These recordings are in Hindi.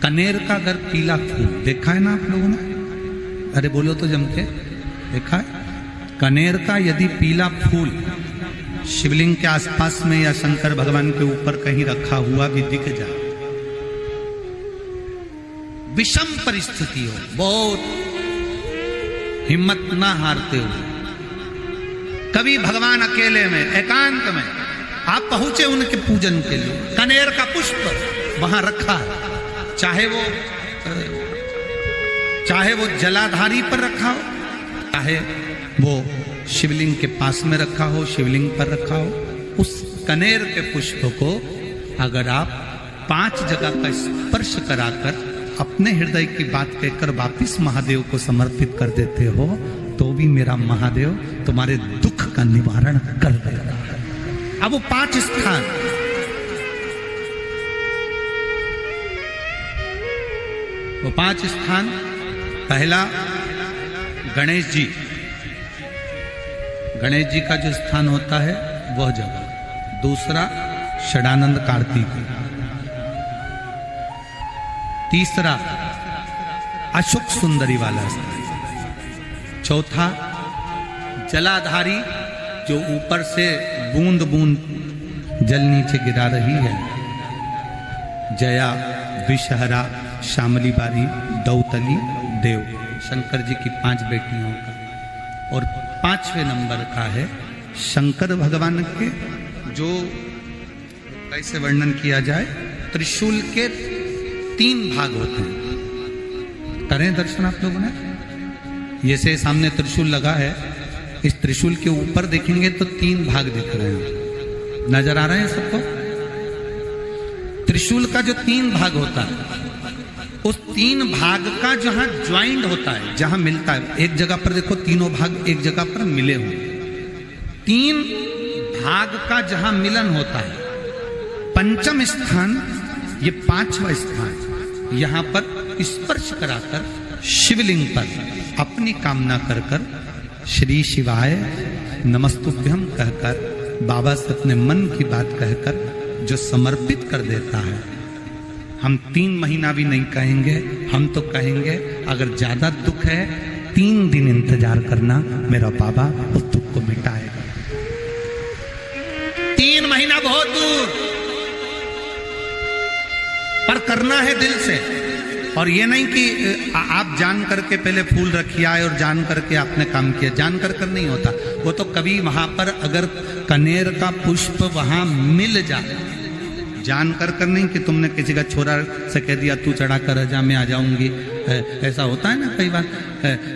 कनेर का अगर पीला फूल देखा है ना आप लोगों ने? अरे बोलो तो जम के, देखा है? कनेर का यदि पीला फूल शिवलिंग के आसपास में या शंकर भगवान के ऊपर कहीं रखा हुआ भी दिख जाए, विषम परिस्थिति हो, बहुत हिम्मत ना हारते हो, कभी भगवान अकेले में एकांत में आप पहुंचे उनके पूजन के लिए, कनेर का पुष्प वहां रखा है, चाहे वो जलाधारी पर रखा हो, चाहे वो शिवलिंग के पास में रखा हो, शिवलिंग पर रखा हो, उस कनेर के पुष्प को अगर आप 5 जगह का स्पर्श कराकर अपने हृदय की बात कहकर वापिस महादेव को समर्पित कर देते हो, तो भी मेरा महादेव तुम्हारे दुख का निवारण कर देगा। अब वो 5 स्थान, वो 5 स्थान, पहला गणेश जी, गणेश जी का जो स्थान होता है वह जगह। दूसरा षडानंद कार्तिक, तीसरा अशोक सुंदरी वाला स्थान, चौथा जलाधारी जो ऊपर से बूंद बूंद जल नीचे गिरा रही है, जया, विषहरा, शामली बारी, दौतली, देव, शंकर जी की 5 बेटियों का। और 5वें नंबर का है शंकर भगवान के, जो कैसे वर्णन किया जाए, त्रिशूल के 3 भाग होते हैं। करें दर्शन आप लोगों ने? ये से सामने त्रिशूल लगा है, इस त्रिशूल के ऊपर देखेंगे तो 3 भाग दिख रहे हैं, नजर आ रहे हैं सबको? त्रिशूल का जो 3 भाग होता है, उस 3 भाग का जहां ज्वाइंट होता है, जहां मिलता है, एक जगह पर देखो तीनों भाग एक जगह पर मिले हुए, 3 भाग का जहां मिलन होता है, 5वां स्थान, ये 5वां स्थान, यहां पर स्पर्श कराकर शिवलिंग पर अपनी कामना कर कर श्री शिवाय नमस्तुभ्यम कहकर बाबा से अपने मन की बात कहकर जो समर्पित कर देता है, हम 3 महीना भी नहीं कहेंगे, हम तो कहेंगे अगर ज्यादा दुख है 3 दिन इंतजार करना, मेरा बाबा उस दुख को मिटाएगा। 3 महीना बहुत दूर, पर करना है दिल से। और ये नहीं कि आप जान करके पहले फूल रखिए आए और जान करके आपने काम किया, जान कर नहीं होता वो तो। कभी वहां पर अगर कनेर का पुष्प वहां मिल जाए, जान कर नहीं कि तुमने किसी का छोरा से कह दिया तू चढ़ा कर जा मैं आ जाऊंगी, ऐसा होता है ना कई बार,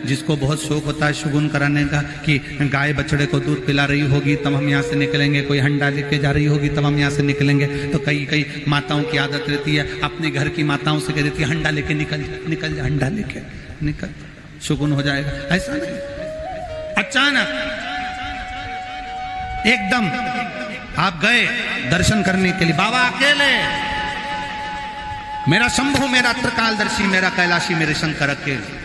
जिसको बहुत शौक होता है शुगुन कराने का कि गाय बछड़े को दूध पिला रही होगी तब हम यहाँ से निकलेंगे, कोई हंडा लेके जा रही होगी तब हम यहाँ से निकलेंगे। तो कई माताओं की आदत रहती है, अपने घर की माताओं से कह देती है हंडा लेके निकल जा, हंडा लेके निकल, शुगुन हो जाएगा। ऐसा नहीं, अचानक एकदम आप गए दर्शन करने के लिए, बाबा अकेले, मेरा शंभु, मेरा त्रिकालदर्शी, मेरा कैलाशी, मेरे शंकर अकेले।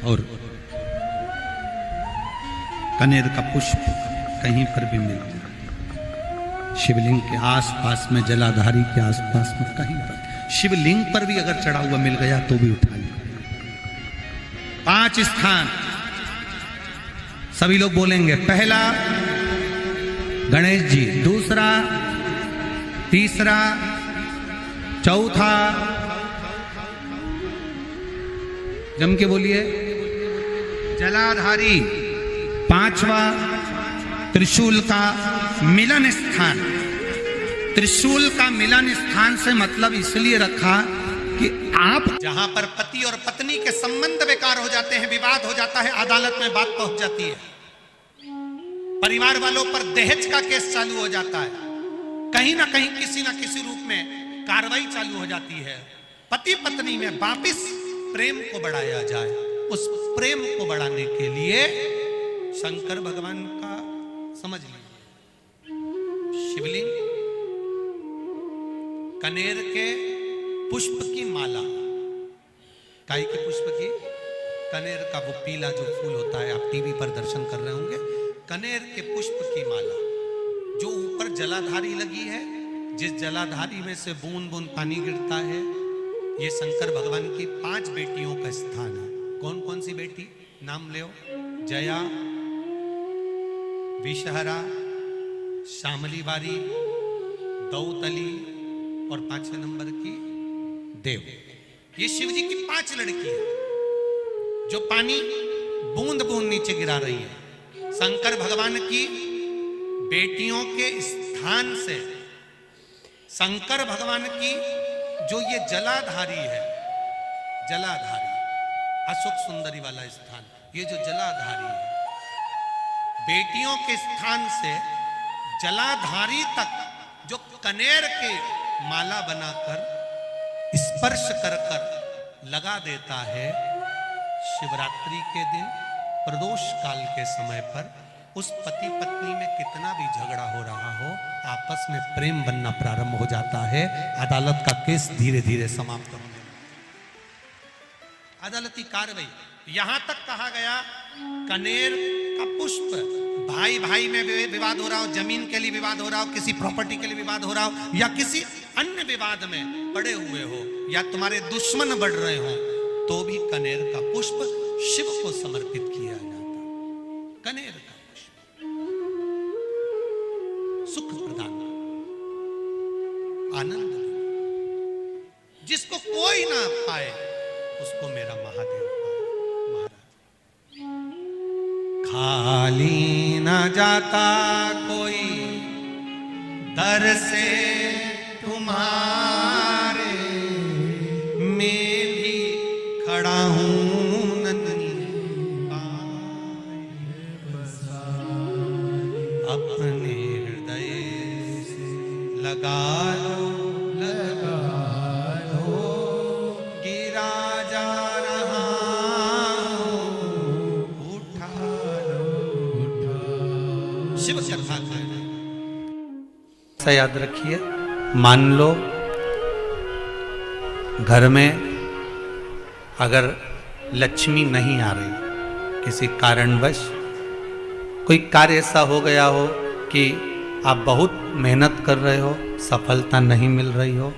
और कनेर का पुष्प कहीं पर भी मिलता, शिवलिंग के आसपास में, जलाधारी के आसपास में कहीं पर, शिवलिंग पर भी अगर चढ़ा हुआ मिल गया तो भी उठा लिया। 5 स्थान सभी लोग बोलेंगे, पहला गणेश जी, दूसरा, तीसरा, चौथा, जम के बोलिए, जलाधारी, 5वां त्रिशूल का मिलन स्थान। त्रिशूल का मिलन स्थान से मतलब इसलिए रखा कि आप जहां पर पति और पत्नी के संबंध बेकार हो जाते हैं, विवाद हो जाता है, अदालत में बात पहुंच जाती है, परिवार वालों पर दहेज का केस चालू हो जाता है, कहीं ना कहीं किसी ना किसी रूप में कार्रवाई चालू हो जाती है, पति पत्नी में वापिस प्रेम को बढ़ाया जाए, उस प्रेम को बढ़ाने के लिए शंकर भगवान का, समझ लीजिए, शिवलिंग, कनेर के पुष्प की माला, काय के पुष्प की, कनेर का वो पीला जो फूल होता है, आप टीवी पर दर्शन कर रहे होंगे, कनेर के पुष्प की माला जो ऊपर जलाधारी लगी है, जिस जलाधारी में से बूंद बूंद पानी गिरता है, ये शंकर भगवान की 5 बेटियों का स्थान है। कौन कौन सी बेटी नाम ले? जया, विषहरा, श्यामली बारी, दौतली और 5वें नंबर की देव। ये शिव जी की 5 लड़की है जो पानी बूंद बूंद नीचे गिरा रही है। शंकर भगवान की बेटियों के स्थान से शंकर भगवान की जो ये जलाधारी है, जलाधारी अशोक सुंदरी वाला स्थान, ये जो जलाधारी है, बेटियों के स्थान से जलाधारी तक जो कनेर के माला बनाकर स्पर्श कर कर लगा देता है, शिवरात्रि के दिन प्रदोष काल के समय पर उस पति पत्नी में कितना भी झगड़ा हो रहा हो, आपस में प्रेम बनना प्रारंभ हो जाता है। अदालत का केस धीरे धीरे समाप्त होने लगता है। अदालती कार्रवाई यहां तक कहा गया, कनेर का पुष्प, भाई भाई में विवाद हो रहा हो, जमीन के लिए विवाद हो रहा हो, किसी प्रॉपर्टी के लिए विवाद हो रहा हो, या किसी अन्य विवाद में पड़े हुए हो, या तुम्हारे दुश्मन बढ़ रहे हो, तो भी कनेर का पुष्प शिव को समर्पित किया जाता। कनेर का पुष्प सुख प्रदान, आनंद, जिसको कोई ना पाए उसको मेरा महादेव पाए। महाराज, खाली ना जाता कोई दर से तुम्हारे, मैं भी खड़ा हूं नंदनी अपने हृदय से लगा लो, गिरा जा रहा उठा लो, शिव कथा का याद रखिए। मान लो घर में अगर लक्ष्मी नहीं आ रही, किसी कारणवश कोई कार्य ऐसा हो गया हो कि आप बहुत मेहनत कर रहे हो, सफलता नहीं मिल रही हो,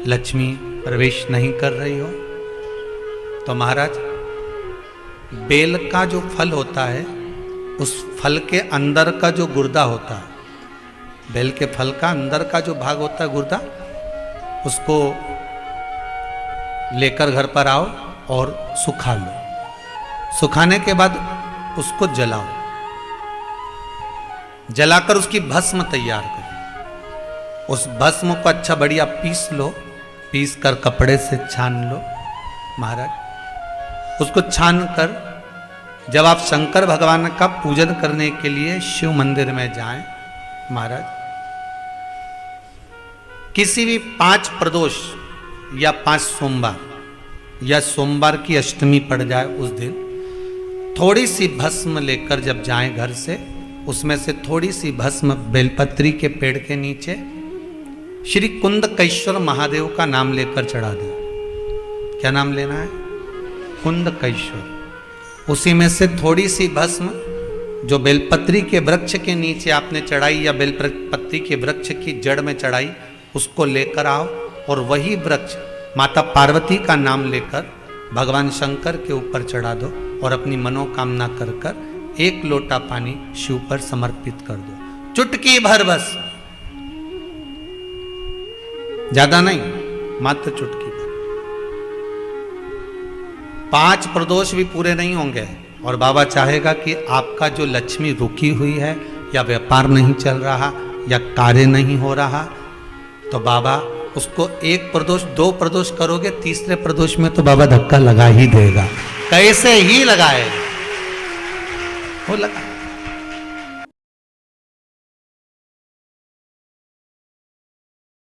लक्ष्मी प्रवेश नहीं कर रही हो, तो महाराज बेल का जो फल होता है, उस फल के अंदर का जो गुर्दा होता है, बेल के फल का अंदर का जो भाग होता है गुर्दा, उसको लेकर घर पर आओ और सुखा लो। सुखाने के बाद उसको जलाओ, जलाकर उसकी भस्म तैयार करो। उस भस्म को अच्छा बढ़िया पीस लो, पीस कर कपड़े से छान लो। महाराज उसको छान कर जब आप शंकर भगवान का पूजन करने के लिए शिव मंदिर में जाएं, महाराज किसी भी 5 प्रदोष या 5 सोमवार या सोमवार की अष्टमी पड़ जाए उस दिन, थोड़ी सी भस्म लेकर जब जाएं घर से, उसमें से थोड़ी सी भस्म बेलपत्री के पेड़ के नीचे श्री कुंदकेश्वर महादेव का नाम लेकर चढ़ा दो। क्या नाम लेना है? कुंदकेश्वर। उसी में से थोड़ी सी भस्म जो बेलपत्री के वृक्ष के नीचे आपने चढ़ाई या बेलपत्री के वृक्ष की जड़ में चढ़ाई, उसको लेकर आओ और वही वृक्ष माता पार्वती का नाम लेकर भगवान शंकर के ऊपर चढ़ा दो और अपनी मनोकामना कर कर 1 लोटा पानी शिव पर समर्पित कर दो। चुटकी भर बस, ज्यादा नहीं, मात्र चुटकी भर। 5 प्रदोष भी पूरे नहीं होंगे और बाबा चाहेगा कि आपका जो लक्ष्मी रुकी हुई है, या व्यापार नहीं चल रहा, या कार्य नहीं हो रहा, तो बाबा उसको 1 प्रदोष 2 प्रदोष करोगे, तीसरे प्रदोष में तो बाबा धक्का लगा ही देगा। कैसे ही लगाए वो लगा।